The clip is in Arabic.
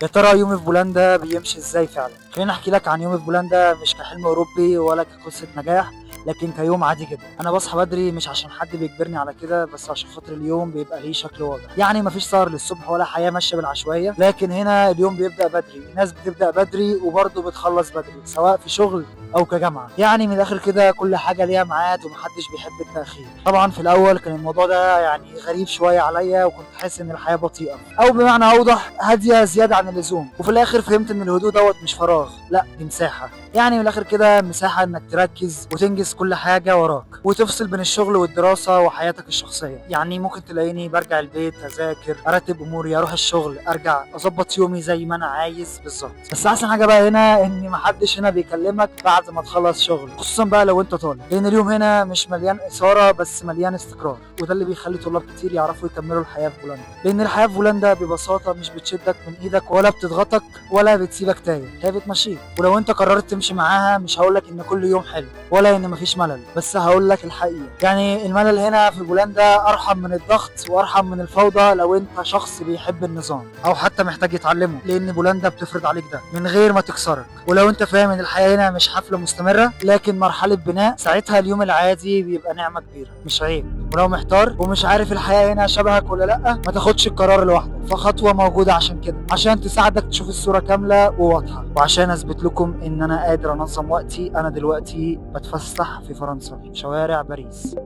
يا ترى يومي في بولندا بيمشي ازاي فعلا؟ خليني احكي لك عن يومي في بولندا، مش كحلم اوروبي ولا كقصه نجاح، لكن كيوم عادي جدا. انا بصحى بدري مش عشان حد بيجبرني على كده، بس عشان خاطر اليوم بيبقى ليه شكل واضح. يعني مفيش سهر للصبح ولا حياه ماشيه بالعشوائيه، لكن هنا اليوم بيبدا بدري، الناس بتبدا بدري وبرضه بتخلص بدري، سواء في شغل او كجامعه. يعني من الاخر كده كل حاجه ليها ميعاد ومحدش بيحب التاخير. طبعا في الاول كان الموضوع ده يعني غريب شويه عليا، وكنت حاسس ان الحياه بطيئه، او بمعنى اوضح هاديه زياده عن اللزوم. وفي الاخر فهمت ان الهدوء دوت مش فراغ، لا دي مساحه. يعني من الاخر كده مساحه انك تركز وتنجز كل حاجه وراك، وتفصل بين الشغل والدراسه وحياتك الشخصيه. يعني ممكن تلاقيني برجع البيت اذاكر، ارتب اموري، اروح الشغل، ارجع اظبط يومي زي ما انا عايز بالظبط. بس احسن حاجه بقى هنا ان محدش هنا بيكلمك بعد ما تخلص شغل، خصوصا بقى لو انت طالب، لان اليوم هنا مش مليان اثاره بس مليان استقرار. وده اللي بيخلي طلاب كتير يعرفوا يكملوا الحياه في بولندا، لان الحياه في بولندا ببساطه مش بتشدك من ايدك ولا بتضغطك ولا بتسيبك تايه، هي بتمشيك. ولو انت قررت تمشي معاها، مش هقولك ان كل يوم حلو ولا ان مفيش ملل، بس هقولك الحقيقه. يعني الملل هنا في بولندا ارحم من الضغط وارحم من الفوضى، لو انت شخص بيحب النظام او حتى محتاج يتعلمه، لان بولندا بتفرض عليك ده من غير ما تكسرك. ولو انت فاهم ان الحياه هنا مش حفله مستمره لكن مرحله بناء، ساعتها اليوم العادي بيبقى نعمه كبيره مش عيب. ولو محتار ومش عارف الحياه هنا شبهك ولا لا، ما تاخدش القرار لوحدك، فخطوه موجوده عشان كده، عشان تساعدك تشوف الصوره كامله وواضحه. وعشان اثبت لكم ان انا قادر انظم وقتي، انا دلوقتي بتفسح في فرنسا في شوارع باريس.